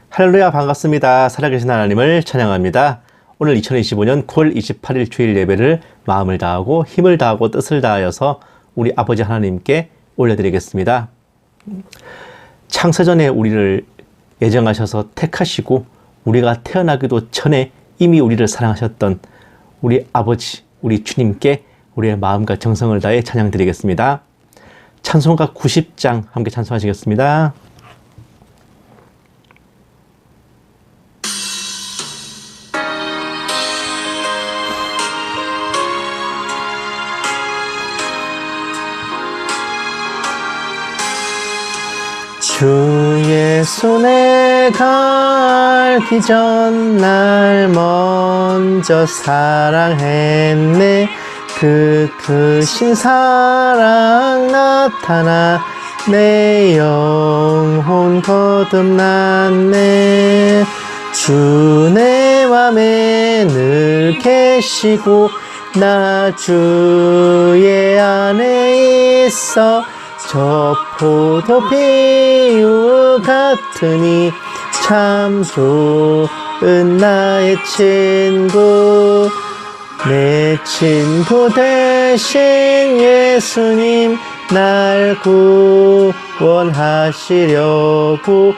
할렐루야, 반갑습니다. 살아계신 하나님을 찬양합니다. 오늘 2025년 9월 28일 주일 예배를 마음을 다하고 힘을 다하고 뜻을 다하여서 우리 아버지 하나님께 올려드리겠습니다. 창세전에 우리를 예정하셔서 택하시고 우리가 태어나기도 전에 이미 우리를 사랑하셨던 우리 아버지, 우리 주님께 우리의 마음과 정성을 다해 찬양드리겠습니다. 찬송가 90장 함께 찬송하시겠습니다. 주 예수 내가 알기 전 날 먼저 사랑했네. 그 크신 사랑 나타나 내 영혼 거듭났네. 주 내 맘에 늘 계시고 나 주의 안에 있어. 저 포도 비유 같으니 참 좋은 나의 친구. 내 친구 대신 예수님 날 구원하시려고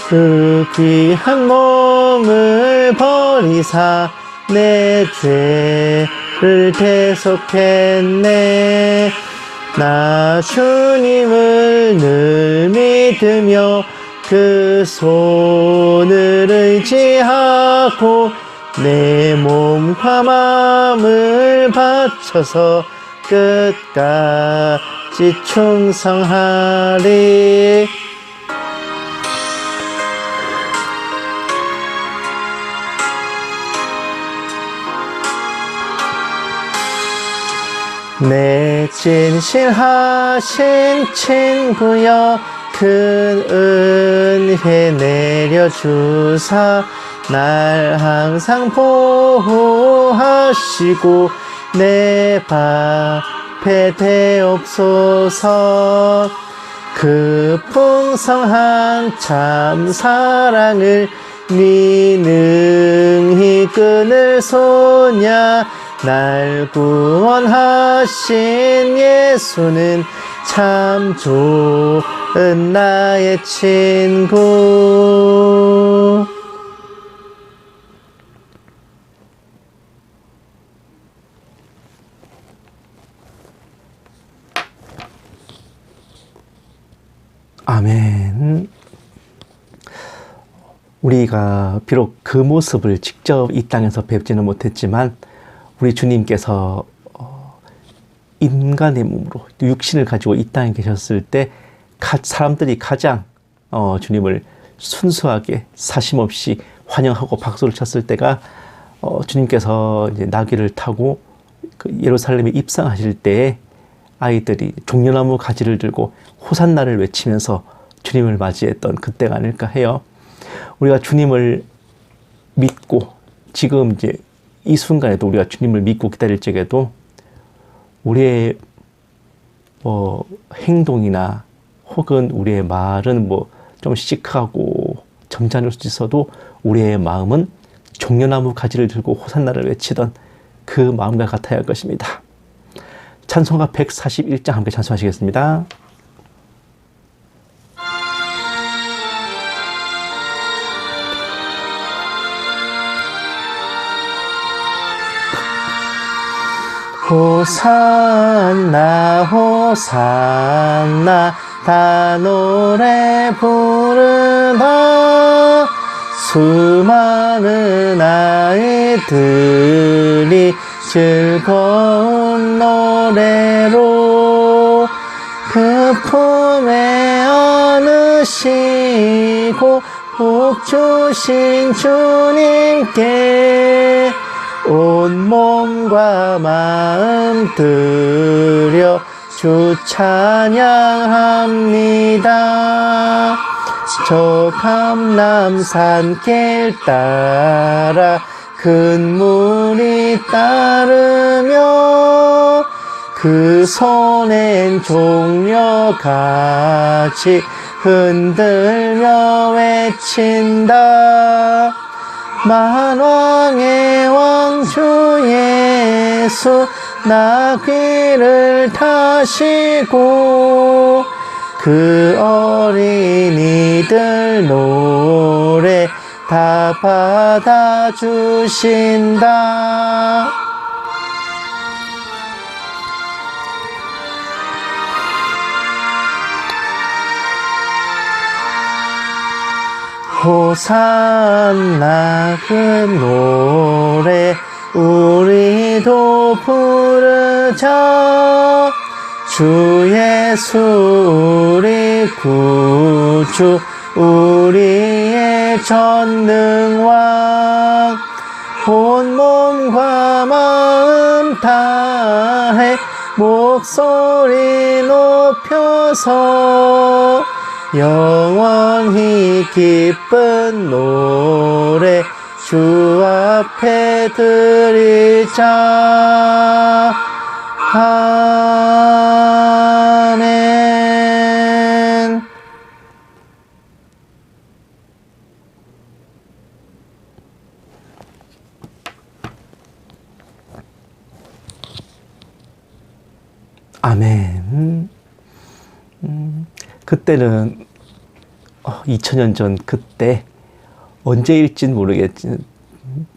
그 귀한 몸을 버리사 내 죄를 대속했네. 나 주님을 늘 믿으며 그 손을 의지하고 내 몸과 마음을 바쳐서 끝까지 충성하리. 내 진실하신 친구여 큰 은혜 내려주사 날 항상 보호하시고 내 밥에 대옵소서. 그 풍성한 참 사랑을 네 능히 끊을 소냐. 날 구원하신 예수는 참 좋은 나의 친구. 아멘. 우리가 비록 그 모습을 직접 이 땅에서 뵙지는 못했지만 우리 주님께서 인간의 몸으로 육신을 가지고 이 땅에 계셨을 때 사람들이 가장 주님을 순수하게 사심없이 환영하고 박수를 쳤을 때가 주님께서 이제 나귀를 타고 그 예루살렘에 입성하실 때에 아이들이 종려나무 가지를 들고 호산나를 외치면서 주님을 맞이했던 그때가 아닐까 해요. 우리가 주님을 믿고 지금 이제 이 순간에도 우리가 주님을 믿고 기다릴 적에도 우리의 행동이나 혹은 우리의 말은 좀 시크하고 점잖을 수도 있어도 우리의 마음은 종려나무 가지를 들고 호산나를 외치던 그 마음과 같아야 할 것입니다. 찬송가 141장 함께 찬송하시겠습니다. 호산나 호산나 다 노래 부르다. 수많은 아이들이 즐거운 노래로 그 품에 안으시고 복 주신 주님께 온 몸과 마음 들여 주 찬양합니다. 저 감람산 길 따라 큰 물이 따르며 그 손엔 종려같이 흔들며 외친다. 만왕의 왕 주 예수 나 귀를 타시고 그 어린이들 노래 다 받아주신다. 호산나 그 노래 우리도 부르자. 주 예수 우리 구주 우리의 전능왕 온 몸과 마음 다해 목소리 높여서 영원히 기쁜 노래 주 앞에 드리자. 아멘. 아멘. 그때는 2000년 전 그때 언제일진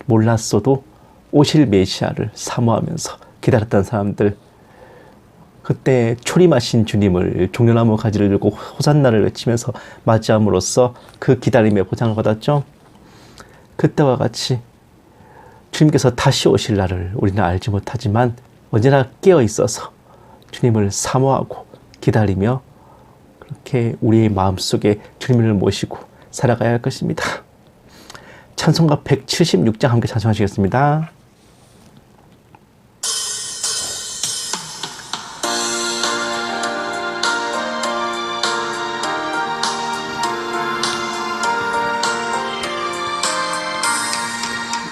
몰랐어도 오실 메시아를 사모하면서 기다렸던 사람들, 그때 초림하신 주님을 종려나무 가지를 들고 호산나를 외치면서 맞이함으로써 그 기다림의 보상을 받았죠. 그때와 같이 주님께서 다시 오실 날을 우리는 알지 못하지만 언제나 깨어 있어서 주님을 사모하고 기다리며 그렇게 우리의 마음속에 주님을 모시고 살아가야 할 것입니다. 찬송가 176장 함께 찬송하시겠습니다.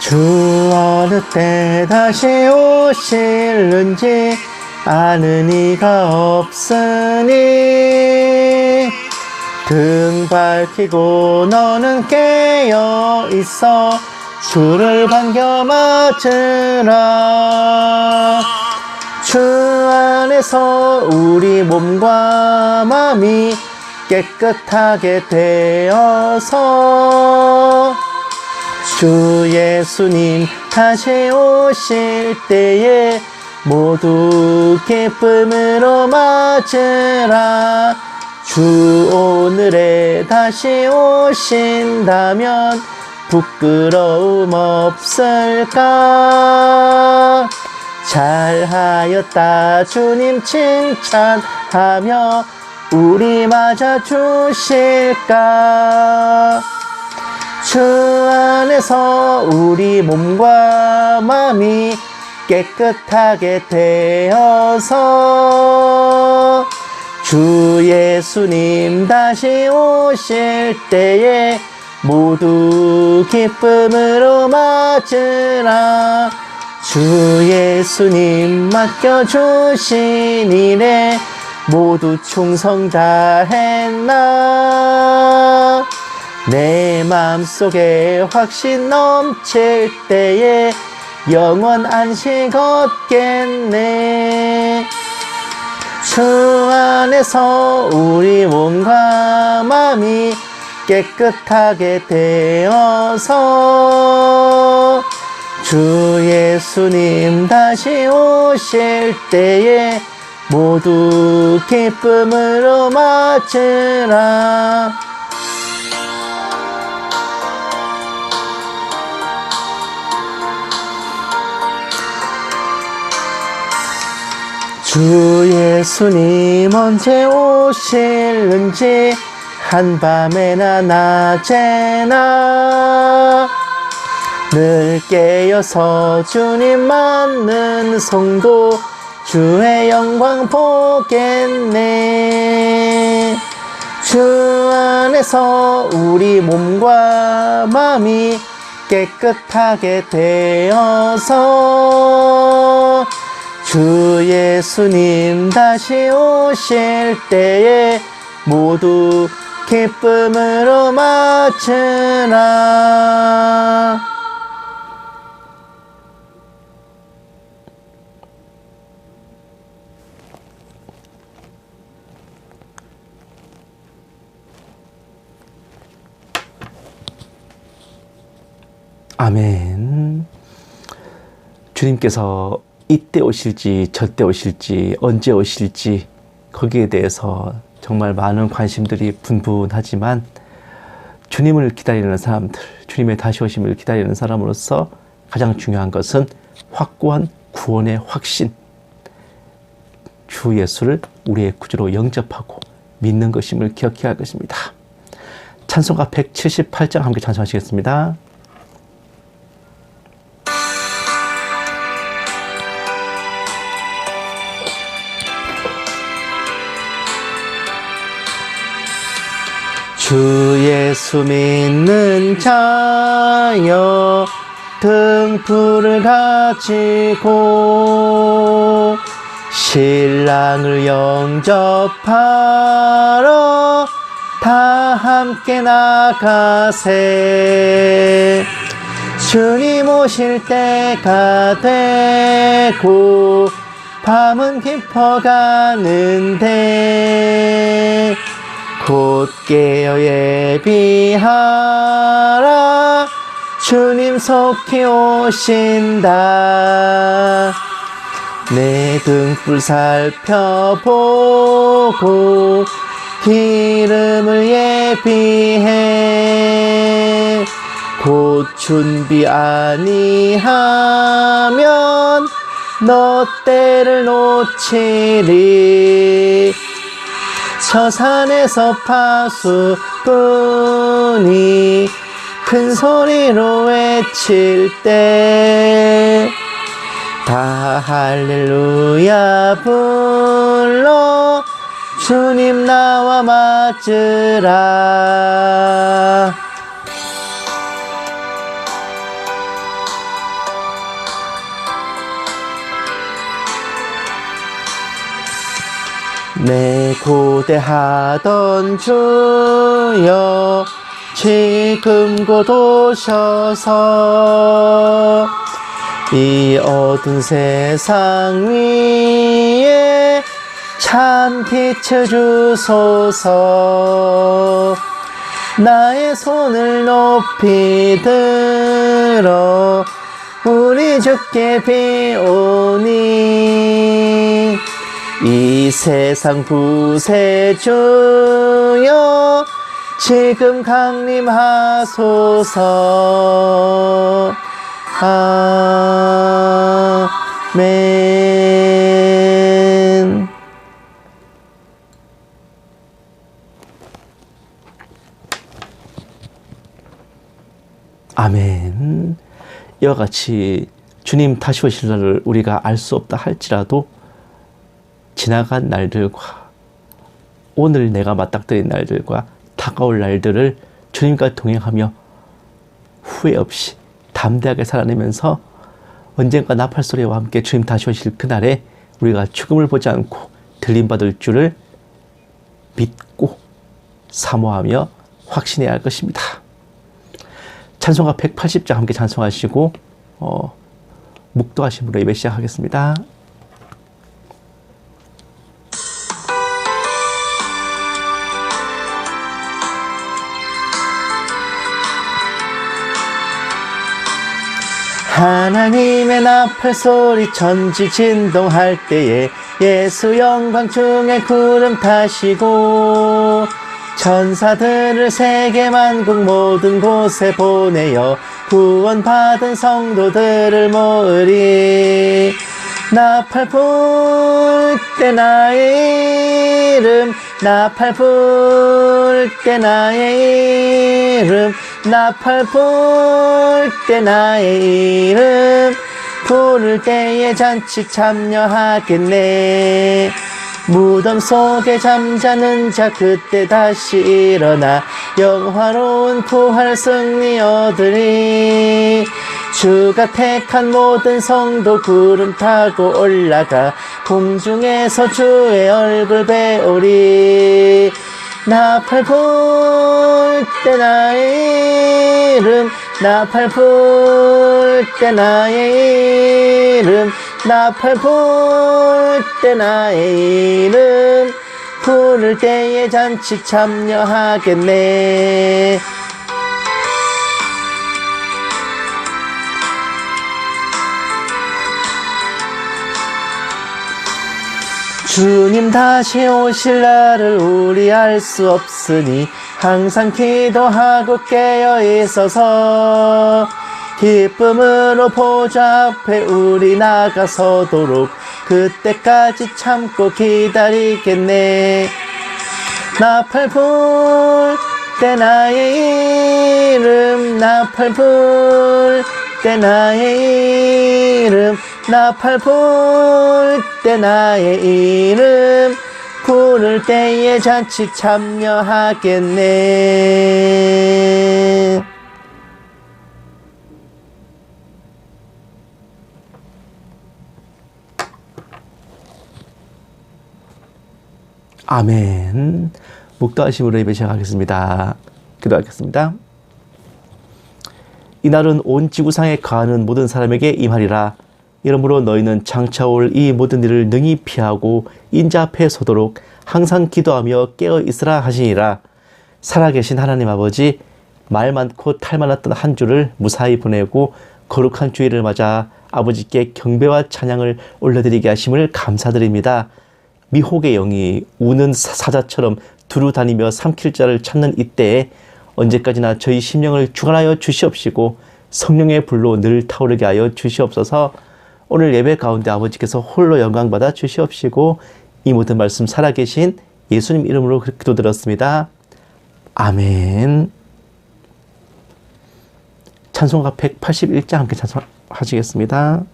주 어느 때 다시 오실는지 아는 이가 없으니 등 밝히고 너는 깨어 있어 주를 반겨 맞으라. 주 안에서 우리 몸과 마음이 깨끗하게 되어서 주 예수님 다시 오실 때에 모두 기쁨으로 맞으라. 주 오늘에 다시 오신다면 부끄러움 없을까. 잘하였다 주님 칭찬하며 우리 맞아 주실까. 주 안에서 우리 몸과 마음이 깨끗하게 되어서 주 예수님 다시 오실 때에 모두 기쁨으로 맞으라. 주 예수님 맡겨주신 일에 모두 충성 다했나. 내 마음속에 확신 넘칠 때에 영원 안식 얻겠네. 주 안에서 우리 몸과 마음이 깨끗하게 되어서 주 예수님 다시 오실 때에 모두 기쁨으로 맞으라. 주 예수님 언제 오실는지 한밤에나 낮에나 늘 깨어서 주님 맞는 성도 주의 영광 보겠네. 주 안에서 우리 몸과 마음이 깨끗하게 되어서 주 예수님 다시 오실 때에 모두 기쁨으로 맞으라. 아멘. 주님께서 이때 오실지 저때 오실지 언제 오실지 거기에 대해서 정말 많은 관심들이 분분하지만 주님을 기다리는 사람들, 주님의 다시 오심을 기다리는 사람으로서 가장 중요한 것은 확고한 구원의 확신, 주 예수를 우리의 구주로 영접하고 믿는 것임을 기억해야 할 것입니다. 찬송가 178장 함께 찬송하시겠습니다. 주 예수 믿는 자여 등불을 가지고 신랑을 영접하러 다 함께 나가세. 주님 오실 때가 되고 밤은 깊어가는데 곧 깨어 예비하라. 주님 속히 오신다. 내 등불 살펴보고 기름을 예비해. 곧 준비 아니하면 너 때를 놓치리. 저 산에서 파수꾼이 큰 소리로 외칠 때 다 할렐루야 불러 주님 나와 맞으라. 내 고대하던 주여 지금 곧 오셔서 이 어두운 세상 위에 참 빛을 주소서. 나의 손을 높이 들어 우리 주께 비오니 이 세상 구세주여 지금 강림하소서. 아멘. 아멘. 이와 같이 주님 다시 오실 날을 우리가 알 수 없다 할지라도 지나간 날들과 오늘 내가 맞닥뜨린 날들과 다가올 날들을 주님과 동행하며 후회 없이 담대하게 살아내면서 언젠가 나팔소리와 함께 주님 다시 오실 그날에 우리가 죽음을 보지 않고 들림받을 줄을 믿고 사모하며 확신해야 할 것입니다. 찬송가 180장 함께 찬송하시고 묵도하심으로 예배 시작하겠습니다. 하나님의 나팔소리 천지 진동할 때에 예수 영광 중에 구름 타시고 천사들을 세계 만국 모든 곳에 보내어 구원받은 성도들을 모으리. 나팔 불 때 나의 이름, 나팔 불 때 나의 이름, 나팔 불 때 나의 이름, 부를 때에 잔치 참여하겠네. 무덤 속에 잠자는 자 그때 다시 일어나 영화로운 부활 승리 얻으리. 주가 택한 모든 성도 구름 타고 올라가 공중에서 주의 얼굴 배우리. 나팔 불 때 나의 이름 나팔 불 때 나의 이름 나팔 불 때 나의 이름 부를 때에 잔치 참여하겠네. 주님 다시 오실 날을 우리 알 수 없으니 항상 기도하고 깨어 있어서 기쁨으로 보좌 앞에 우리 나가서도록 그때까지 참고 기다리겠네. 나팔 불 때 나의 이름 나팔 불 때 나의 이름 나팔 불 때 나의 이름 부를 때에 잔치 참여하겠네. 아멘. 묵도하심으로 예배 시작하겠습니다. 기도하겠습니다. 이날은 온 지구상에 거하는 모든 사람에게 임하리라. 이러므로 너희는 장차올 이 모든 일을 능히 피하고 인자 앞에 서도록 항상 기도하며 깨어 있으라 하시니라. 살아계신 하나님 아버지, 말 많고 탈 많았던 한 주를 무사히 보내고 거룩한 주일을 맞아 아버지께 경배와 찬양을 올려드리게 하심을 감사드립니다. 미혹의 영이 우는 사자처럼 두루 다니며 삼킬 자를 찾는 이때에 언제까지나 저희 심령을 주관하여 주시옵시고 성령의 불로 늘 타오르게 하여 주시옵소서. 오늘 예배 가운데 아버지께서 홀로 영광받아 주시옵시고 이 모든 말씀 살아계신 예수님 이름으로 기도드렸습니다. 아멘. 찬송가 181장 함께 찬송하시겠습니다.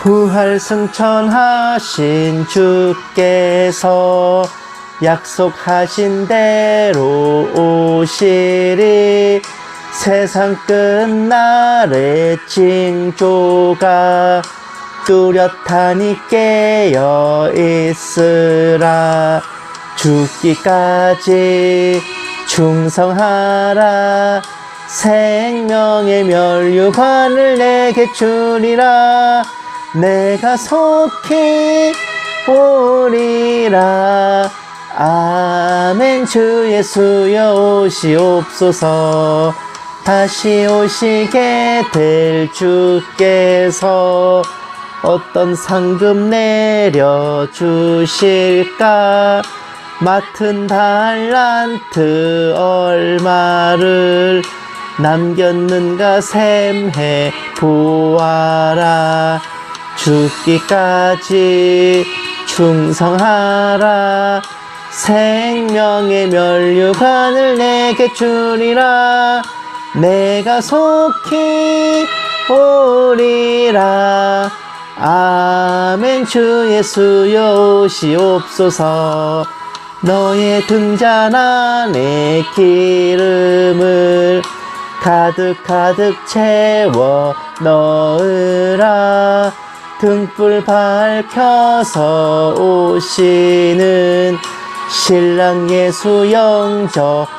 부활 승천하신 주께서 약속하신 대로 오시리. 세상 끝날의 징조가 뚜렷하니 깨어 있으라. 죽기까지 충성하라. 생명의 면류관을 내게 주리라. 내가 속히 오리라. 아멘. 주 예수여 오시옵소서. 다시 오시게 될 주께서 어떤 상급 내려주실까. 맡은 달란트 얼마를 남겼는가 셈해 보아라. 죽기까지 충성하라. 생명의 면류관을 내게 주리라. 내가 속히 오리라. 아멘. 주 예수여 오시옵소서. 너의 등잔 안에 기름을 가득 채워 넣으라. 등불 밝혀서 오시는 신랑 예수 영접하여라.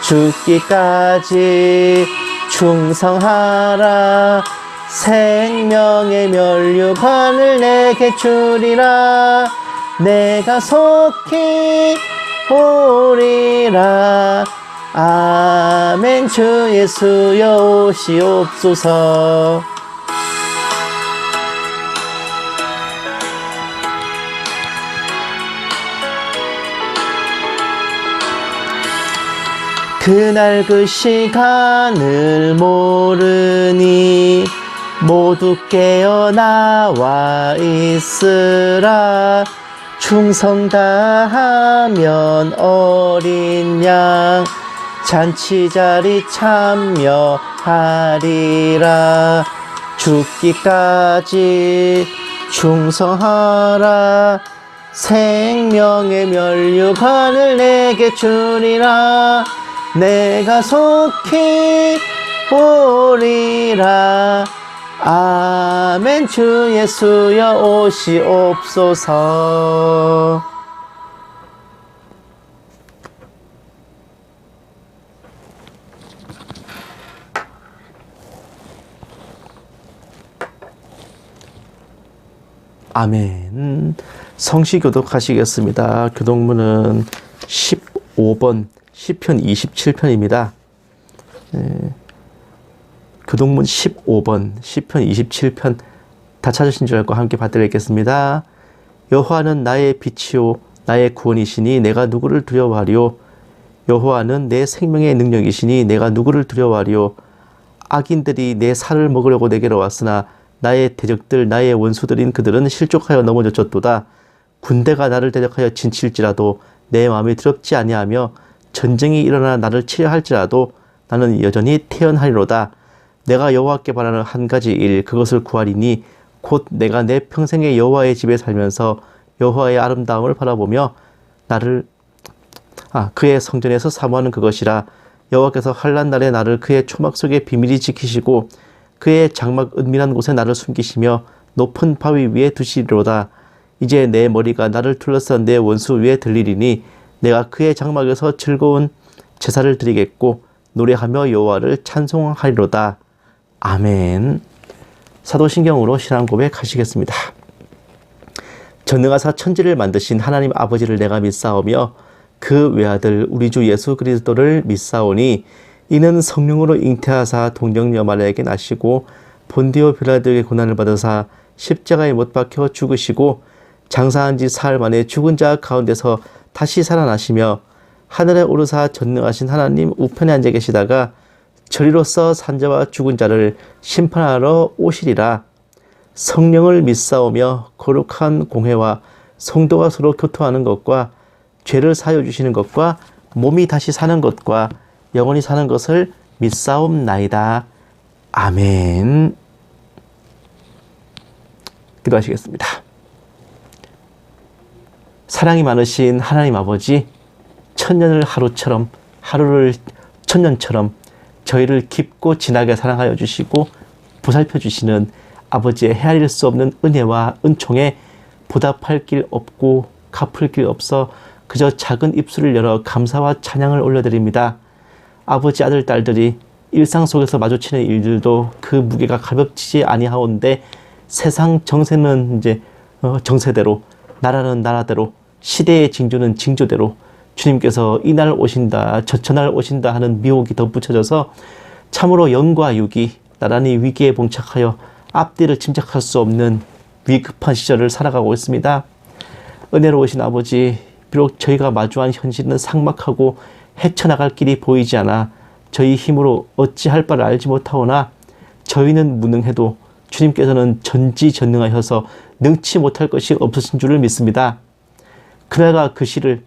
죽기까지 충성하라. 생명의 면류관을 내게 주리라. 내가 속히 오리라. 아멘. 주 예수여 오시옵소서. 그날 그 시간을 모르니 모두 깨어나와 있으라. 충성 다하면 어린 양 잔치자리 참여하리라. 죽기까지 충성하라. 생명의 면류관을 내게 주리라. 내가 속히 보리라. 아멘. 주 예수여 오시옵소서. 아멘. 성시 교독하시겠습니다. 교독문은 15번 시편 27편입니다. 교독문 15번 시편 27편 다 찾으신 줄 알고 함께 받들겠습니다. 여호와는 나의 빛이요 나의 구원이시니 내가 누구를 두려워하리요. 여호와는 내 생명의 능력이시니 내가 누구를 두려워하리요. 악인들이 내 살을 먹으려고 내게로 왔으나 나의 대적들 나의 원수들인 그들은 실족하여 넘어졌도다. 군대가 나를 대적하여 진칠지라도 내 마음이 두렵지 아니하며 전쟁이 일어나 나를 치려 할지라도 나는 여전히 태연하리로다. 내가 여호와께 바라는 한 가지 일 그것을 구하리니 곧 내가 내 평생에 여호와의 집에 살면서 여호와의 아름다움을 바라보며 그의 성전에서 사모하는 그것이라. 여호와께서 환난 날에 나를 그의 초막 속에 비밀히 지키시고 그의 장막 은밀한 곳에 나를 숨기시며 높은 바위 위에 두시리로다. 이제 내 머리가 나를 둘러싼 내 원수 위에 들리리니 내가 그의 장막에서 즐거운 제사를 드리겠고 노래하며 여호와를 찬송하리로다. 아멘. 사도신경으로 신앙 고백하시겠습니다. 전능하사 천지를 만드신 하나님 아버지를 내가 믿사오며 그 외아들 우리 주 예수 그리스도를 믿사오니 이는 성령으로 잉태하사 동정녀 마리아에게 나시고 본디오 빌라도에게 고난을 받으사 십자가에 못 박혀 죽으시고 장사한 지 사흘 만에 죽은 자 가운데서 다시 살아나시며 하늘에 오르사 전능하신 하나님 우편에 앉아 계시다가 저리로서 산자와 죽은 자를 심판하러 오시리라. 성령을 믿사오며 거룩한 공회와 성도가 서로 교통하는 것과 죄를 사하여 주시는 것과 몸이 다시 사는 것과 영원히 사는 것을 믿사옵나이다. 아멘. 기도하시겠습니다. 사랑이 많으신 하나님 아버지, 천년을 하루를 천년처럼 저희를 깊고 진하게 사랑하여 주시고 보살펴 주시는 아버지의 헤아릴 수 없는 은혜와 은총에 보답할 길 없고 갚을 길 없어 그저 작은 입술을 열어 감사와 찬양을 올려드립니다. 아버지, 아들, 딸들이 일상 속에서 마주치는 일들도 그 무게가 가볍지 아니하온데 세상 정세는 정세대로, 나라는 나라대로, 시대의 징조는 징조대로 주님께서 이날 오신다, 저날 오신다 하는 미혹이 덧붙여져서 참으로 영과 육이 나란히 위기에 봉착하여 앞뒤를 짐작할 수 없는 위급한 시절을 살아가고 있습니다. 은혜로우신 아버지, 비록 저희가 마주한 현실은 삭막하고 헤쳐나갈 길이 보이지 않아 저희 힘으로 어찌할 바를 알지 못하오나 저희는 무능해도 주님께서는 전지전능하셔서 능치 못할 것이 없으신 줄을 믿습니다. 그날과 그 시를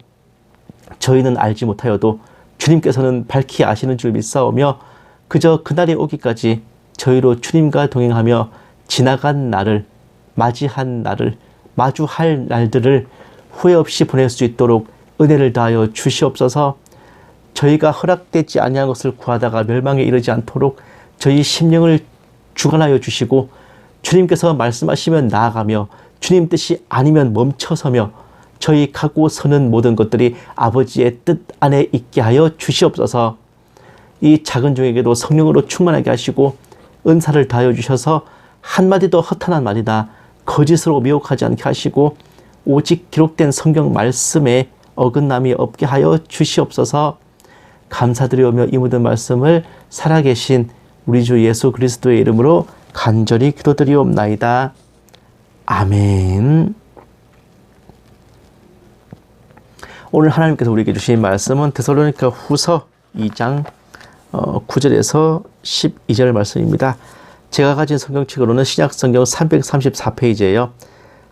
저희는 알지 못하여도 주님께서는 밝히 아시는 줄 믿사오며 그저 그날이 오기까지 저희로 주님과 동행하며 지나간 날을, 맞이한 날을, 마주할 날들을 후회 없이 보낼 수 있도록 은혜를 다하여 주시옵소서. 저희가 허락되지 아니한 것을 구하다가 멸망에 이르지 않도록 저희 심령을 주관하여 주시고 주님께서 말씀하시면 나아가며 주님 뜻이 아니면 멈춰서며 저희 가고 서는 모든 것들이 아버지의 뜻 안에 있게 하여 주시옵소서. 이 작은 종에게도 성령으로 충만하게 하시고 은사를 다하여 주셔서 한마디도 허탄한 말이나 거짓으로 미혹하지 않게 하시고 오직 기록된 성경 말씀에 어긋남이 없게 하여 주시옵소서. 감사드리오며 이 모든 말씀을 살아계신 우리 주 예수 그리스도의 이름으로 간절히 기도드리옵나이다. 아멘. 오늘 하나님께서 우리에게 주신 말씀은 데살로니가 후서 2장 9절에서 12절 말씀입니다. 제가 가진 성경책으로는 신약성경 334페이지예요.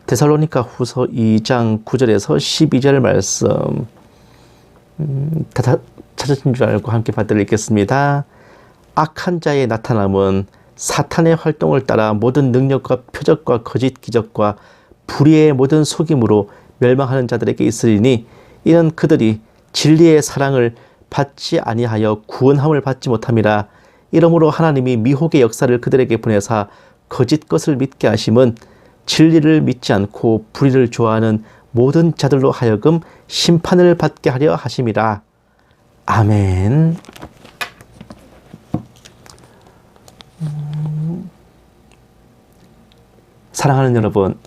데살로니가 후서 2장 9절에서 12절 말씀 다 찾으신 줄 알고 함께 받들겠습니다. 악한 자의 나타남은 사탄의 활동을 따라 모든 능력과 표적과 거짓 기적과 불의의 모든 속임으로 멸망하는 자들에게 있으리니 이는 그들이 진리의 사랑을 받지 아니하여 구원함을 받지 못함이라. 이러므로 하나님이 미혹의 역사를 그들에게 보내사 거짓 것을 믿게 하심은 진리를 믿지 않고 불의를 좋아하는 모든 자들로 하여금 심판을 받게 하려 하심이라. 아멘. 사랑하는 여러분,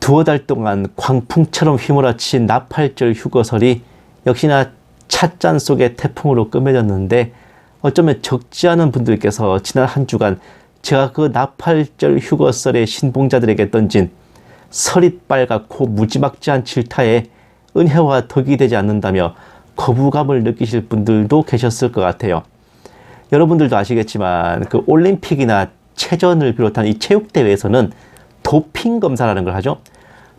두어 달 동안 광풍처럼 휘몰아친 나팔절 휴거설이 역시나 찻잔 속의 태풍으로 끝맺었는데, 어쩌면 적지 않은 분들께서 지난 한 주간 제가 그 나팔절 휴거설의 신봉자들에게 던진 설이 빨갛고 무지막지한 질타에 은혜와 덕이 되지 않는다며 거부감을 느끼실 분들도 계셨을 것 같아요. 여러분들도 아시겠지만 그 올림픽이나 체전을 비롯한 이 체육대회에서는 도핑 검사라는 걸 하죠.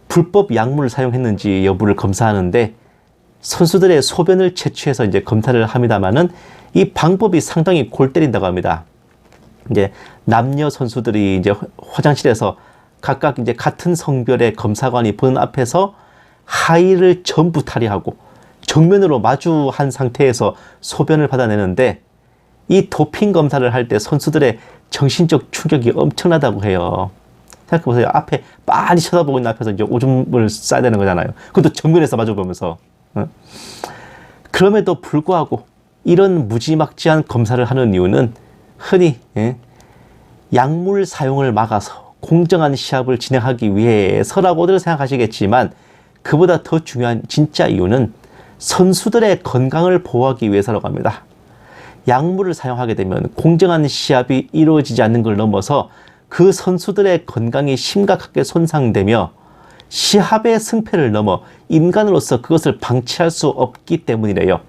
불법 약물을 사용했는지 여부를 검사하는데 선수들의 소변을 채취해서 이제 검사를 합니다만은 이 방법이 상당히 골 때린다고 합니다. 이제 남녀 선수들이 이제 화장실에서 각각 이제 같은 성별의 검사관이 보는 앞에서 하의를 전부 탈의하고 정면으로 마주한 상태에서 소변을 받아내는데, 이 도핑 검사를 할 때 선수들의 정신적 충격이 엄청나다고 해요. 생각해보세요. 앞에 빤히 쳐다보고 있는 앞에서 이제 오줌을 싸야 되는 거잖아요. 그것도 정면에서 마주보면서. 그럼에도 불구하고 이런 무지막지한 검사를 하는 이유는 흔히 약물 사용을 막아서 공정한 시합을 진행하기 위해서라고들 생각하시겠지만, 그보다 더 중요한 진짜 이유는 선수들의 건강을 보호하기 위해서라고 합니다. 약물을 사용하게 되면 공정한 시합이 이루어지지 않는 걸 넘어서 그 선수들의 건강이 심각하게 손상되며 시합의 승패를 넘어 인간으로서 그것을 방치할 수 없기 때문이래요.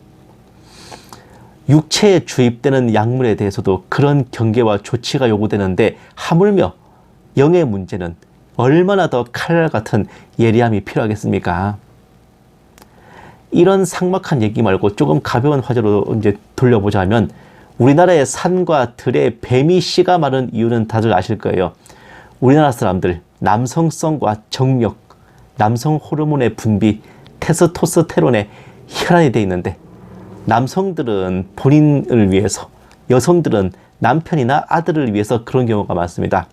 육체에 주입되는 약물에 대해서도 그런 경계와 조치가 요구되는데, 하물며 영의 문제는 얼마나 더 칼날 같은 예리함이 필요하겠습니까? 이런 삭막한 얘기 말고 조금 가벼운 화제로 이제 돌려보자면, 우리나라의 산과 들에 뱀이 씨가 마른 이유는 다들 아실 거예요. 우리나라 사람들 남성성과 정력, 남성 호르몬의 분비, 테스토스테론에 혈안이 돼 있는데, 남성들은 본인을 위해서, 여성들은 남편이나 아들을 위해서 그런 경우가 많습니다.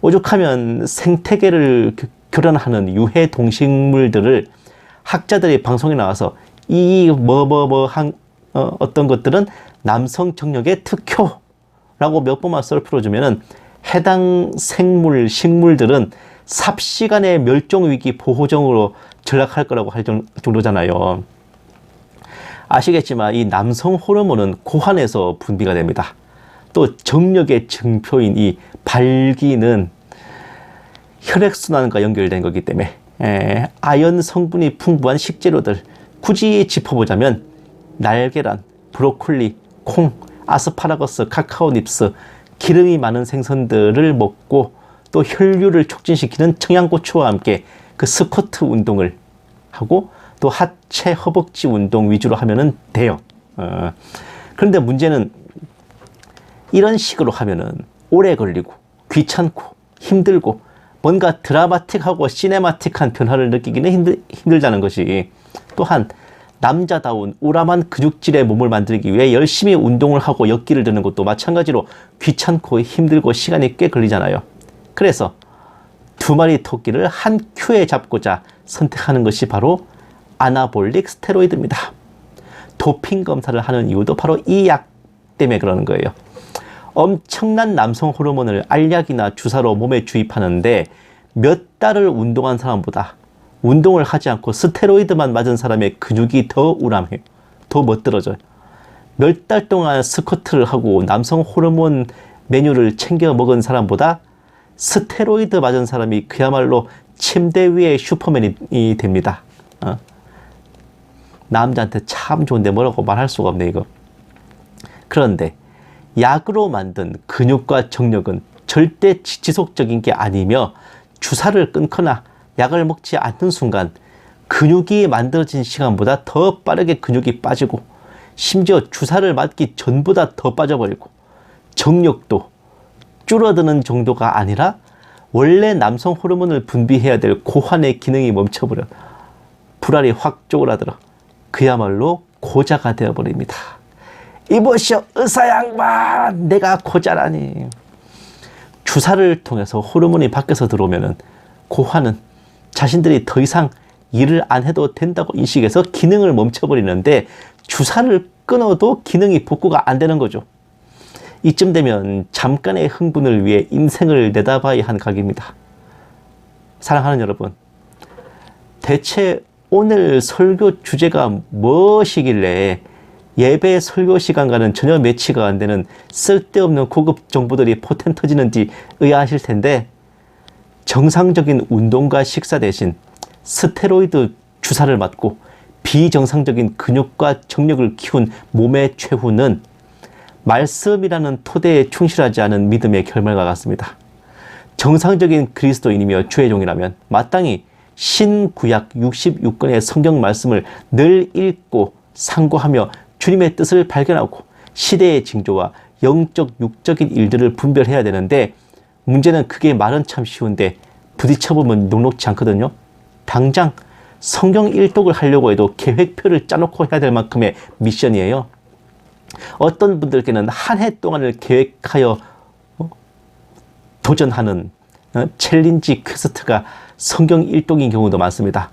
오죽하면 생태계를 교란하는 유해 동식물들을 학자들이 방송에 나와서 이 어떤 것들은 남성 정력의 특효라고 몇 번만 썰 풀어주면은 해당 식물들은 삽시간의 멸종위기 보호종으로 전락할 거라고 할 정도잖아요. 아시겠지만 이 남성 호르몬은 고환에서 분비가 됩니다. 또 정력의 증표인 이 발기는 혈액순환과 연결된 거기 때문에 아연 성분이 풍부한 식재료들, 굳이 짚어보자면 날계란, 브로콜리, 콩, 아스파라거스, 카카오닙스, 기름이 많은 생선들을 먹고 또 혈류를 촉진시키는 청양고추와 함께 그 스쿼트 운동을 하고 또 하체 허벅지 운동 위주로 하면은 돼요. 그런데 문제는 이런 식으로 하면은 오래 걸리고 귀찮고 힘들고 뭔가 드라마틱하고 시네마틱한 변화를 느끼기는 힘들다는 것이, 또한 남자다운 우람한 근육질의 몸을 만들기 위해 열심히 운동을 하고 역기를 드는 것도 마찬가지로 귀찮고 힘들고 시간이 꽤 걸리잖아요. 그래서 두 마리 토끼를 한 큐에 잡고자 선택하는 것이 바로 아나볼릭 스테로이드입니다. 도핑 검사를 하는 이유도 바로 이 약 때문에 그러는 거예요. 엄청난 남성 호르몬을 알약이나 주사로 몸에 주입하는데, 몇 달을 운동한 사람보다 운동을 하지 않고 스테로이드만 맞은 사람의 근육이 더 우람해요. 더 멋들어져요. 몇 달 동안 스쿼트를 하고 남성 호르몬 메뉴를 챙겨 먹은 사람보다 스테로이드 맞은 사람이 그야말로 침대 위의 슈퍼맨이 됩니다. 남자한테 참 좋은데 뭐라고 말할 수가 없네 이거. 그런데 약으로 만든 근육과 정력은 절대 지속적인 게 아니며, 주사를 끊거나 약을 먹지 않는 순간 근육이 만들어진 시간보다 더 빠르게 근육이 빠지고, 심지어 주사를 맞기 전보다 더 빠져버리고, 정력도 줄어드는 정도가 아니라 원래 남성 호르몬을 분비해야 될 고환의 기능이 멈춰버려 불알이 확 쪼그라들어 그야말로 고자가 되어버립니다. 이보시오 의사 양반, 내가 고자라니. 주사를 통해서 호르몬이 밖에서 들어오면은 고환은 자신들이 더 이상 일을 안 해도 된다고 인식해서 기능을 멈춰버리는데 주사를 끊어도 기능이 복구가 안 되는 거죠. 이쯤 되면 잠깐의 흥분을 위해 인생을 내다봐야 하는 각입니다. 사랑하는 여러분, 대체 오늘 설교 주제가 무엇이길래 예배 설교 시간과는 전혀 매치가 안 되는 쓸데없는 고급 정보들이 포텐 터지는지 의아하실 텐데, 정상적인 운동과 식사 대신 스테로이드 주사를 맞고 비정상적인 근육과 정력을 키운 몸의 최후는 말씀이라는 토대에 충실하지 않은 믿음의 결말과 같습니다. 정상적인 그리스도인이며 주의 종이라면 마땅히 신구약 66권의 성경 말씀을 늘 읽고 상고하며 주님의 뜻을 발견하고 시대의 징조와 영적 육적인 일들을 분별해야 되는데, 문제는 그게 말은 참 쉬운데 부딪혀보면 녹록지 않거든요. 당장 성경 일독을 하려고 해도 계획표를 짜놓고 해야 될 만큼의 미션이에요. 어떤 분들께는 한 해 동안을 계획하여 도전하는 챌린지 퀘스트가 성경 일독인 경우도 많습니다.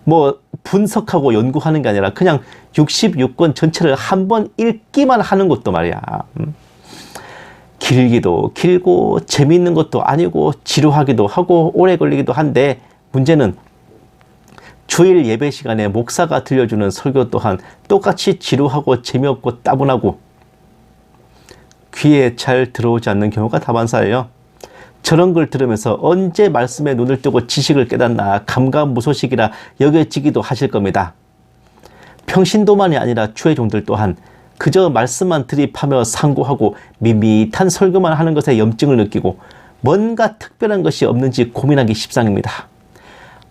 뭐 분석하고 연구하는 게 아니라 그냥 66권 전체를 한번 읽기만 하는 것도 말이야. 길기도 길고 재미있는 것도 아니고 지루하기도 하고 오래 걸리기도 한데, 문제는 주일 예배 시간에 목사가 들려주는 설교 또한 똑같이 지루하고 재미없고 따분하고 귀에 잘 들어오지 않는 경우가 다반사예요. 저런 걸 들으면서 언제 말씀에 눈을 뜨고 지식을 깨닫나 감감무소식이라 여겨지기도 하실 겁니다. 평신도만이 아니라 주의 종들 또한 그저 말씀만 드립하며 상고하고 밋밋한 설교만 하는 것에 염증을 느끼고 뭔가 특별한 것이 없는지 고민하기 십상입니다.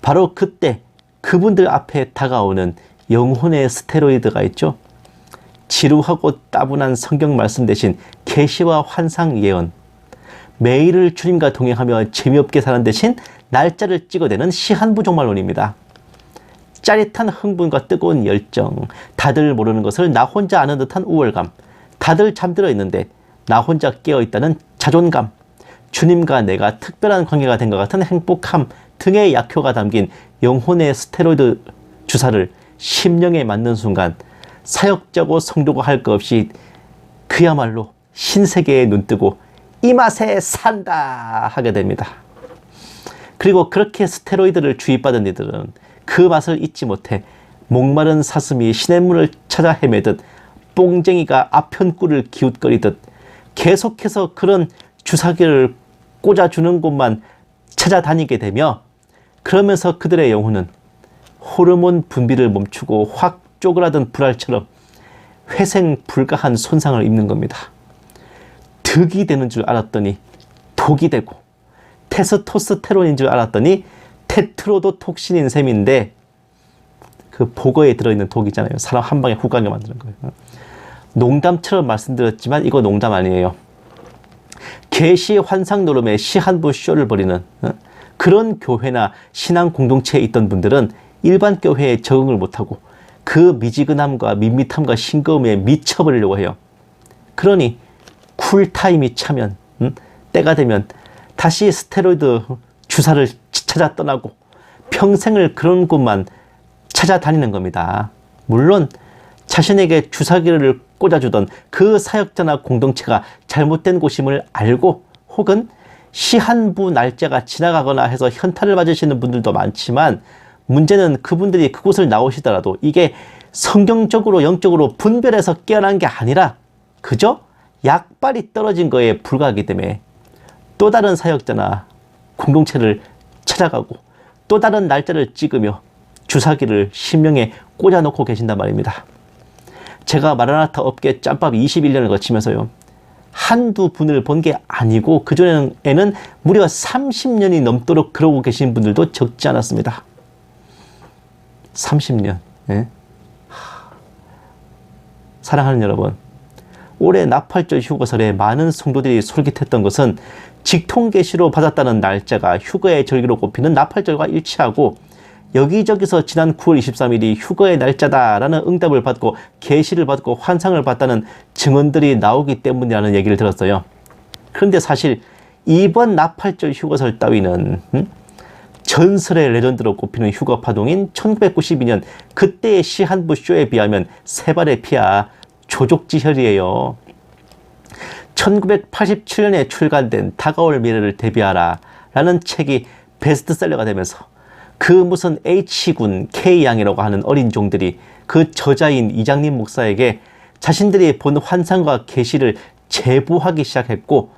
바로 그때 그분들 앞에 다가오는 영혼의 스테로이드가 있죠. 지루하고 따분한 성경 말씀 대신 계시와 환상 예언, 매일을 주님과 동행하며 재미없게 사는 대신 날짜를 찍어대는 시한부 종말론입니다. 짜릿한 흥분과 뜨거운 열정, 다들 모르는 것을 나 혼자 아는 듯한 우월감, 다들 잠들어 있는데 나 혼자 깨어있다는 자존감, 주님과 내가 특별한 관계가 된 것 같은 행복함 등의 약효가 담긴 영혼의 스테로이드 주사를 심령에 맞는 순간 사역자고 성도가 할 것 없이 그야말로 신세계에 눈뜨고 이 맛에 산다 하게 됩니다. 그리고 그렇게 스테로이드를 주입받은 이들은 그 맛을 잊지 못해 목마른 사슴이 시냇물을 찾아 헤매듯 뽕쟁이가 아편꿀을 기웃거리듯 계속해서 그런 주사기를 꽂아주는 곳만 찾아다니게 되며, 그러면서 그들의 영혼은 호르몬 분비를 멈추고 확 쪼그라든 불알처럼 회생 불가한 손상을 입는 겁니다. 득이 되는 줄 알았더니 독이 되고, 테스토스테론인 줄 알았더니 테트로도톡신인 셈인데, 그 보거에 들어있는 독이잖아요. 사람 한 방에 훅 가게 만드는 거예요. 농담처럼 말씀드렸지만 이거 농담 아니에요. 계시 환상 노름에 시한부 쇼를 벌이는 그런 교회나 신앙 공동체에 있던 분들은 일반 교회에 적응을 못하고 그 미지근함과 밋밋함과 싱거움에 미쳐버리려고 해요. 그러니 쿨타임이 차면, 때가 되면 다시 스테로이드 주사를 찾아 떠나고 평생을 그런 곳만 찾아다니는 겁니다. 물론 자신에게 주사기를 꽂아주던 그 사역자나 공동체가 잘못된 곳임을 알고, 혹은 시한부 날짜가 지나가거나 해서 현타를 맞으시는 분들도 많지만, 문제는 그분들이 그곳을 나오시더라도 이게 성경적으로 영적으로 분별해서 깨어난 게 아니라 그저 약발이 떨어진 거에 불과하기 때문에 또 다른 사역자나 공동체를 찾아가고 또 다른 날짜를 찍으며 주사기를 심령에 꽂아놓고 계신단 말입니다. 제가 마라나타 업계 짬밥 21년을 거치면서요, 한두 분을 본 게 아니고 그전에는 무려 30년이 넘도록 그러고 계신 분들도 적지 않았습니다. 30년. 예? 사랑하는 여러분, 올해 나팔절 휴거설에 많은 성도들이 솔깃했던 것은 직통계시로 받았다는 날짜가 휴거의 절기로 꼽히는 나팔절과 일치하고 여기저기서 지난 9월 23일이 휴거의 날짜다라는 응답을 받고 계시를 받고 환상을 봤다는 증언들이 나오기 때문이라는 얘기를 들었어요. 그런데 사실 이번 나팔절 휴거설 따위는 전설의 레전드로 꼽히는 휴거 파동인 1992년 그때의 시한부 쇼에 비하면 세 발의 피야 조족지혈이에요. 1987년에 출간된 다가올 미래를 대비하라 라는 책이 베스트셀러가 되면서 그 무슨 H군 K양이라고 하는 어린 종들이 그 저자인 이장님 목사에게 자신들이 본 환상과 계시를 제보하기 시작했고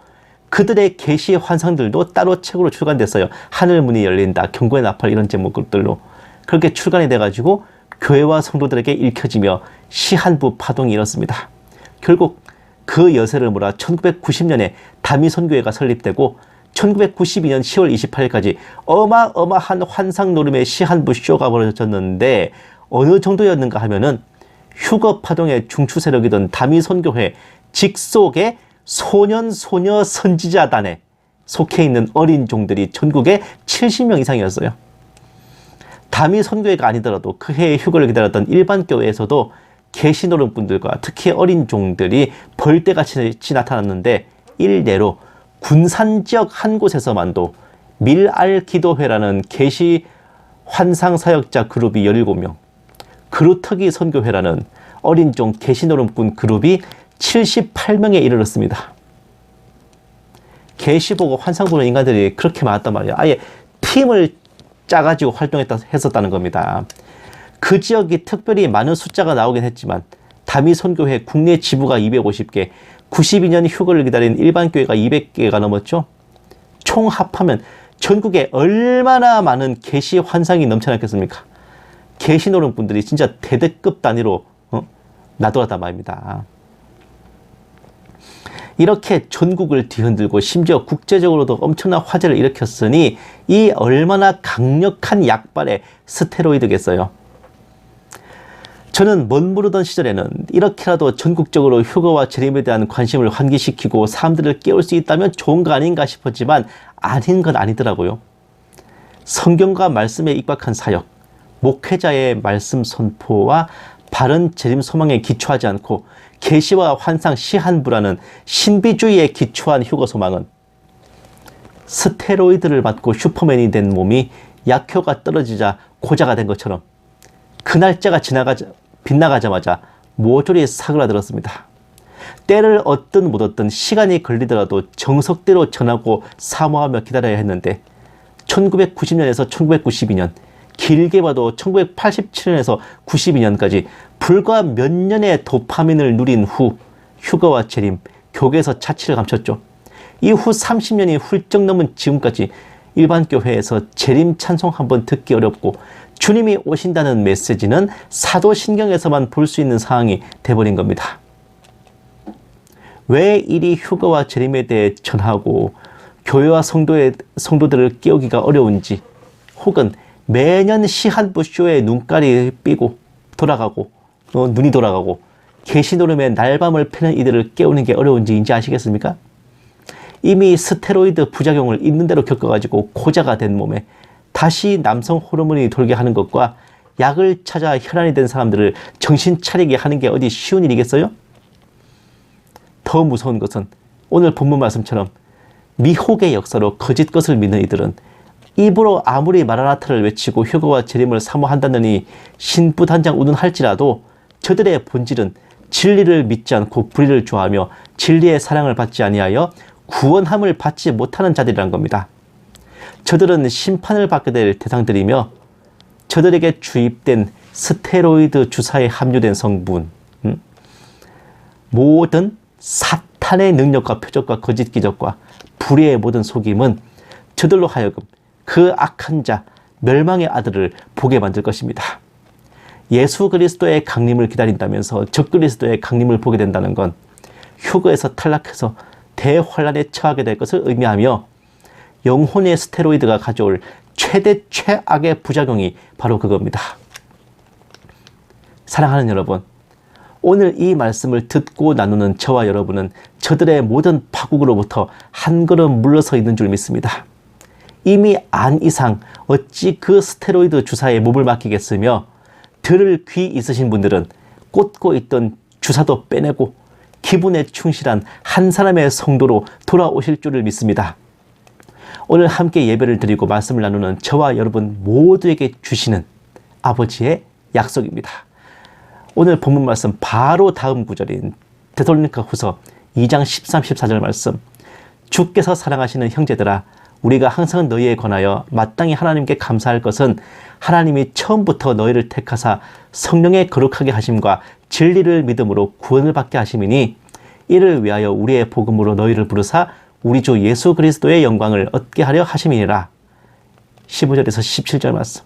그들의 계시 환상들도 따로 책으로 출간됐어요. 하늘문이 열린다, 경고의 나팔 이런 제목들로 그렇게 출간이 돼가지고 교회와 성도들에게 읽혀지며 시한부 파동이 일었습니다. 결국 그 여세를 몰아 1990년에 다미선교회가 설립되고 1992년 10월 28일까지 어마어마한 환상 노름의 시한부 쇼가 벌어졌는데 어느 정도였는가 하면은 휴거 파동의 중추 세력이던 다미선교회 직속의 소년 선지자단에 속해 있는 어린 종들이 전국에 70명 이상이었어요. 다미선교회가 아니더라도 그 해의 휴거를 기다렸던 일반 교회에서도 계시노름분들과 특히 어린 종들이 벌떼같이 나타났는데 일례로 군산지역 한 곳에서만도 밀알기도회라는 계시 환상사역자 그룹이 17명, 그루터기 선교회라는 어린종 계시노름꾼 그룹이 78명에 이르렀습니다. 계시 보고 환상 보는 인간들이 그렇게 많았단 말이에요. 아예 팀을 짜가지고 했었다는 겁니다. 그 지역이 특별히 많은 숫자가 나오긴 했지만 다미선교회 국내 지부가 250개, 92년 휴거를 기다린 일반 교회가 200개가 넘었죠. 총 합하면 전국에 얼마나 많은 계시 환상이 넘쳐났겠습니까? 계시노름분들이 진짜 대대급 단위로 나돌았단 말입니다. 이렇게 전국을 뒤흔들고 심지어 국제적으로도 엄청난 화제를 일으켰으니 이 얼마나 강력한 약발의 스테로이드겠어요. 저는 멋모르던 시절에는 이렇게라도 전국적으로 휴거와 재림에 대한 관심을 환기시키고 사람들을 깨울 수 있다면 좋은 거 아닌가 싶었지만 아닌 건 아니더라고요. 성경과 말씀에 입각한 사역, 목회자의 말씀 선포와 바른 재림 소망에 기초하지 않고 계시와 환상 시한부라는 신비주의에 기초한 휴거 소망은 스테로이드를 맞고 슈퍼맨이 된 몸이 약효가 떨어지자 고자가 된 것처럼 그 날짜가 빗나가자마자 모조리 사그라들었습니다. 때를 얻든 못 얻든 시간이 걸리더라도 정석대로 전하고 사모하며 기다려야 했는데 1990년에서 1992년, 길게 봐도 1987년에서 92년까지 불과 몇 년의 도파민을 누린 후 휴거와 재림, 교계에서 자취를 감췄죠. 이후 30년이 훌쩍 넘은 지금까지 일반 교회에서 재림 찬송 한번 듣기 어렵고 주님이 오신다는 메시지는 사도신경에서만 볼 수 있는 상황이 돼버린 겁니다. 왜 이리 휴거와 재림에 대해 전하고 교회와 성도들을 깨우기가 어려운지, 혹은 매년 시한부 쇼에 눈깔이 삐고 돌아가고 눈이 돌아가고 계시노름에 날밤을 패는 이들을 깨우는 게 어려운지 아시겠습니까? 이미 스테로이드 부작용을 있는 대로 겪어가지고 고자가 된 몸에 다시 남성 호르몬이 돌게 하는 것과 약을 찾아 혈안이 된 사람들을 정신 차리게 하는 게 어디 쉬운 일이겠어요? 더 무서운 것은 오늘 본문 말씀처럼 미혹의 역사로 거짓 것을 믿는 이들은 입으로 아무리 마라나타를 외치고 휴거와 재림을 사모한다느니 신부단장 운운할지라도 저들의 본질은 진리를 믿지 않고 불의를 좋아하며 진리의 사랑을 받지 아니하여 구원함을 받지 못하는 자들이란 겁니다. 저들은 심판을 받게 될 대상들이며 저들에게 주입된 스테로이드 주사에 함유된 성분, 모든 사탄의 능력과 표적과 거짓 기적과 불의의 모든 속임은 저들로 하여금 그 악한 자, 멸망의 아들을 보게 만들 것입니다. 예수 그리스도의 강림을 기다린다면서 적그리스도의 강림을 보게 된다는 건 휴거에서 탈락해서 대환란에 처하게 될 것을 의미하며 영혼의 스테로이드가 가져올 최대 최악의 부작용이 바로 그겁니다. 사랑하는 여러분, 오늘 이 말씀을 듣고 나누는 저와 여러분은 저들의 모든 파국으로부터 한 걸음 물러서 있는 줄 믿습니다. 이미 안 이상 어찌 그 스테로이드 주사에 몸을 맡기겠으며, 들을 귀 있으신 분들은 꽂고 있던 주사도 빼내고 기분에 충실한 한 사람의 성도로 돌아오실 줄을 믿습니다. 오늘 함께 예배를 드리고 말씀을 나누는 저와 여러분 모두에게 주시는 아버지의 약속입니다. 오늘 본문 말씀 바로 다음 구절인 데살로니가 후서 2장 13, 14절 말씀. 주께서 사랑하시는 형제들아, 우리가 항상 너희에 관하여 마땅히 하나님께 감사할 것은 하나님이 처음부터 너희를 택하사 성령의 거룩하게 하심과 진리를 믿음으로 구원을 받게 하심이니, 이를 위하여 우리의 복음으로 너희를 부르사 우리 주 예수 그리스도의 영광을 얻게 하려 하심이니라. 15절에서 17절 말씀.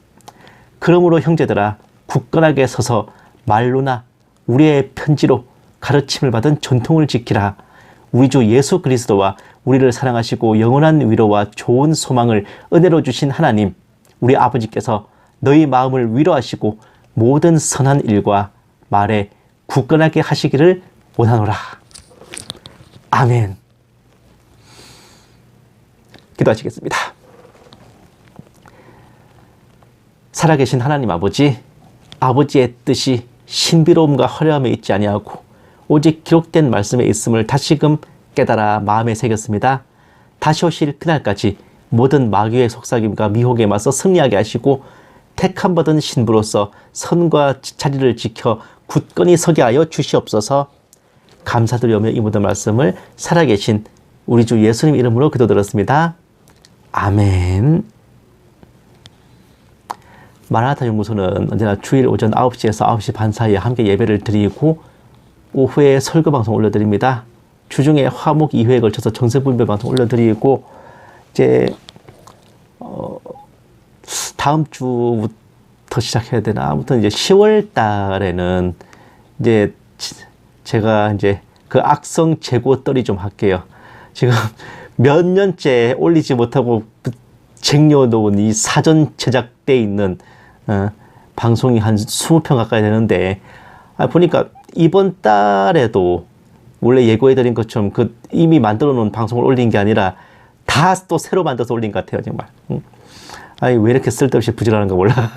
그러므로 형제들아, 굳건하게 서서 말로나 우리의 편지로 가르침을 받은 전통을 지키라. 우리 주 예수 그리스도와 우리를 사랑하시고 영원한 위로와 좋은 소망을 은혜로 주신 하나님, 우리 아버지께서 너희 마음을 위로하시고 모든 선한 일과 말에 굳건하게 하시기를 원하노라. 아멘. 기도하시겠습니다. 살아계신 하나님 아버지, 아버지의 뜻이 신비로움과 화려함에 있지 아니하고 오직 기록된 말씀에 있음을 다시금 깨달아 마음에 새겼습니다. 다시 오실 그날까지 모든 마귀의 속삭임과 미혹에 맞서 승리하게 하시고 택함 받은 신부로서 선과 자리를 지켜 굳건히 서게 하여 주시옵소서. 감사드리며 이 모든 말씀을 살아계신 우리 주 예수님 이름으로 기도드렸습니다. 아멘. 마라나타 연구소는 언제나 주일 오전 9시에서 9시 반 사이에 함께 예배를 드리고 오후에 설교 방송 올려드립니다. 주중에 화목 2회에 걸쳐서 정세분배 방송 올려드리고, 이제 다음 주부터 시작해야 되나? 아무튼 이제 10월 달에는 이제 제가 이제 그 악성 재고 떨이 좀 할게요. 지금 몇 년째 올리지 못하고 쟁여놓은 이 사전 제작돼 있는 방송이 한 20편 가까이 되는데, 보니까 이번 달에도 원래 예고해드린 것처럼 그 이미 만들어 놓은 방송을 올린 게 아니라 다 또 새로 만들어서 올린 것 같아요, 정말. 아니, 왜 이렇게 쓸데없이 부지런한가 몰라.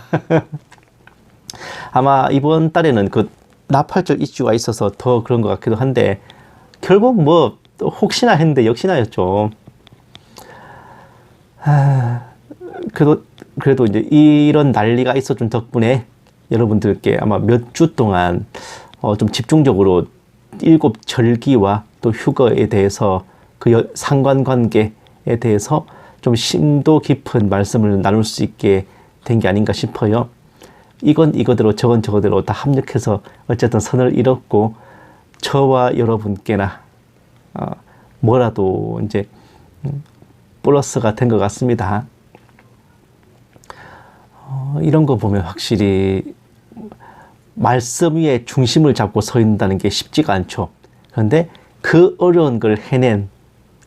아마 이번 달에는 그 나팔절 이슈가 있어서 더 그런 것 같기도 한데, 결국 뭐 혹시나 했는데 역시나였죠. 그래도 이제 이런 난리가 있어준 덕분에 여러분들께 아마 몇 주 동안 좀 집중적으로 7 절기와 또 휴거에 대해서 그 상관관계에 대해서 좀 심도 깊은 말씀을 나눌 수 있게 된 게 아닌가 싶어요. 이건 이거대로 저건 저거대로 다 합력해서 어쨌든 선을 이뤘고, 저와 여러분께나 뭐라도 이제 플러스가 된 것 같습니다. 이런 거 보면 확실히 말씀 위에 중심을 잡고 서 있는다는 게 쉽지가 않죠. 그런데 그 어려운 걸 해낸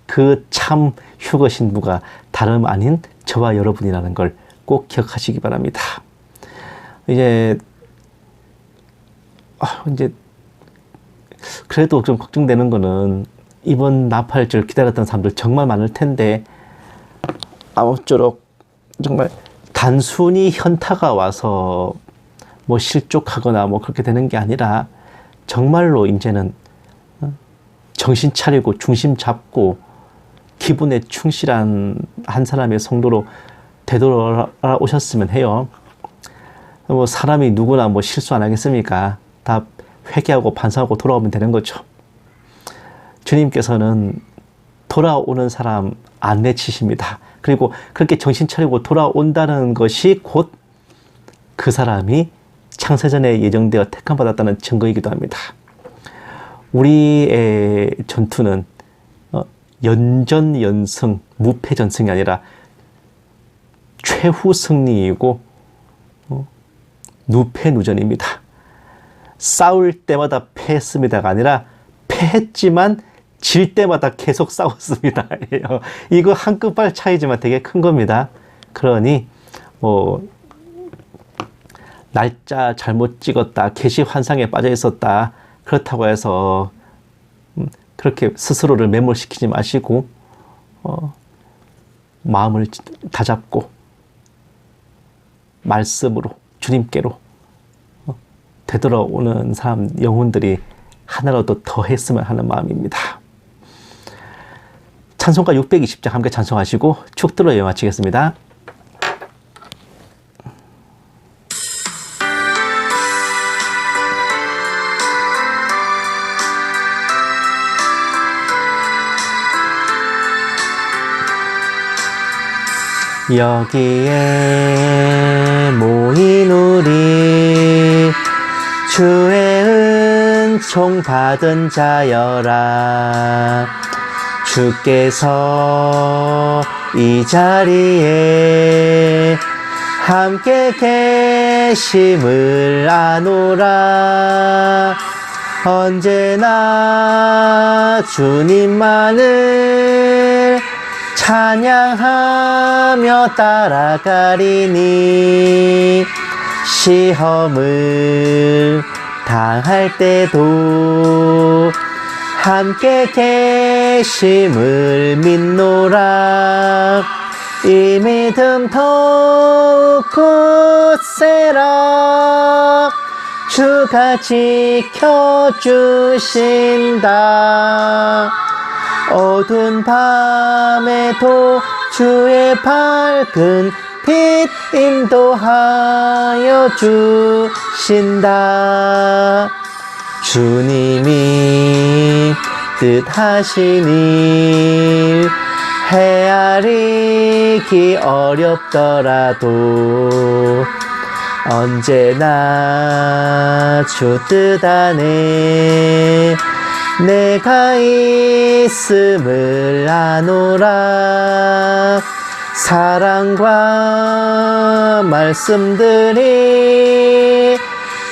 그 참 휴거 신부가 다름 아닌 저와 여러분이라는 걸 꼭 기억하시기 바랍니다. 이제 그래도 좀 걱정되는 거는 이번 나팔절 기다렸던 사람들 정말 많을 텐데, 아무쪼록 정말 단순히 현타가 와서 뭐 실족하거나 뭐 그렇게 되는 게 아니라 정말로 이제는 정신 차리고 중심 잡고 기분에 충실한 한 사람의 성도로 되돌아오셨으면 해요. 뭐 사람이 누구나 뭐 실수 안 하겠습니까? 다 회개하고 반성하고 돌아오면 되는 거죠. 주님께서는 돌아오는 사람 안 내치십니다. 그리고 그렇게 정신 차리고 돌아온다는 것이 곧 그 사람이 창세전에 예정되어 택함받았다는 증거이기도 합니다. 우리의 전투는 연전연승, 무패전승이 아니라 최후승리이고 누패누전입니다. 싸울 때마다 패했습니다가 아니라 패했지만 질 때마다 계속 싸웠습니다. 이거 한 끗발 차이지만 되게 큰 겁니다. 그러니 날짜 잘못 찍었다, 계시 환상에 빠져 있었다, 그렇다고 해서 그렇게 스스로를 매몰시키지 마시고 마음을 다잡고 말씀으로 주님께로 되돌아오는 사람 영혼들이 하나라도 더 했으면 하는 마음입니다. 찬송가 620장 함께 찬송하시고 축들로 예배 마치겠습니다. 여기에 모인 우리 주의 은총 받은 자여라. 주께서 이 자리에 함께 계심을 아노라. 언제나 주님만을 찬양하며 따라가리니 시험을 당할 때도 함께 계심을 믿노라. 이 믿음 더욱 굳세라. 주가 지켜주신다. 어두운 밤에도 주의 밝은 빛 인도하여 주신다. 주님이 뜻하신 일 헤아리기 어렵더라도 언제나 주 뜻 안에 내가 있음을 아노라. 사랑과 말씀들이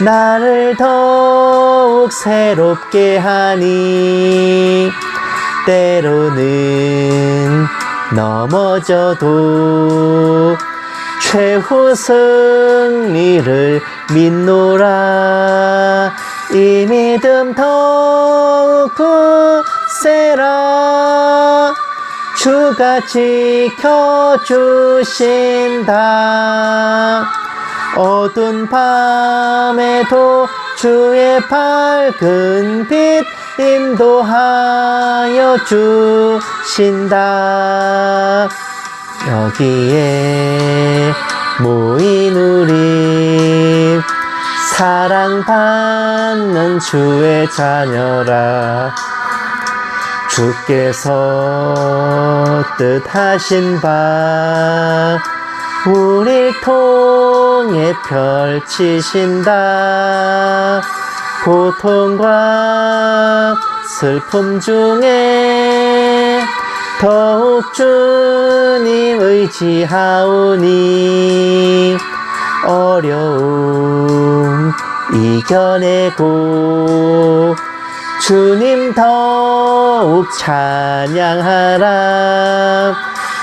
나를 더욱 새롭게 하니 때로는 넘어져도 최후 승리를 믿노라. 이 믿음 더욱 굳세라. 주가 지켜주신다. 어두운 밤에도 주의 밝은 빛 인도하여 주신다. 여기에 모인 우리 사랑받는 주의 자녀라. 주께서 뜻하신 바 우릴 통해 펼치신다. 고통과 슬픔 중에 더욱 주님 의지하오니 어려움 이겨내고 주님 더욱 찬양하라.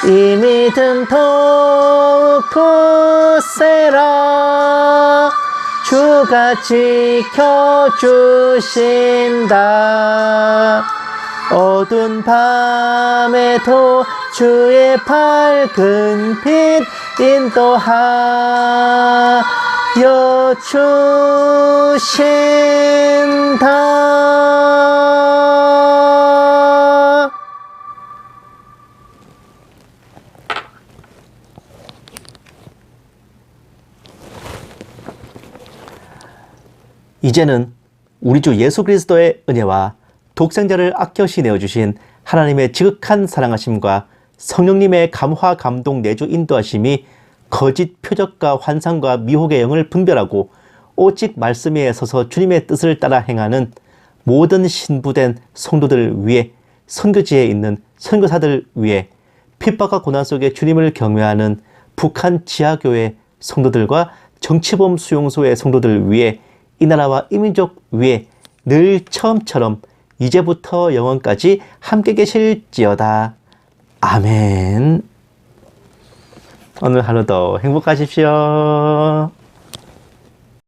이 믿음 더욱 굳세라. 주가 지켜주신다. 어두운 밤에도 주의 밝은 빛 인도하여 주신다. 이제는 우리 주 예수 그리스도의 은혜와 독생자를 아껴시 내어주신 하나님의 지극한 사랑하심과 성령님의 감화 감동 내주 인도하심이 거짓 표적과 환상과 미혹의 영을 분별하고 오직 말씀 위에 서서 주님의 뜻을 따라 행하는 모든 신부된 성도들 위해, 선교지에 있는 선교사들 위해, 핍박과 고난 속에 주님을 경외하는 북한 지하교회 성도들과 정치범 수용소의 성도들 위해, 이 나라와 이 민족 위에 늘 처음처럼 이제부터 영원까지 함께 계실지어다. 아멘. 오늘 하루도 행복하십시오.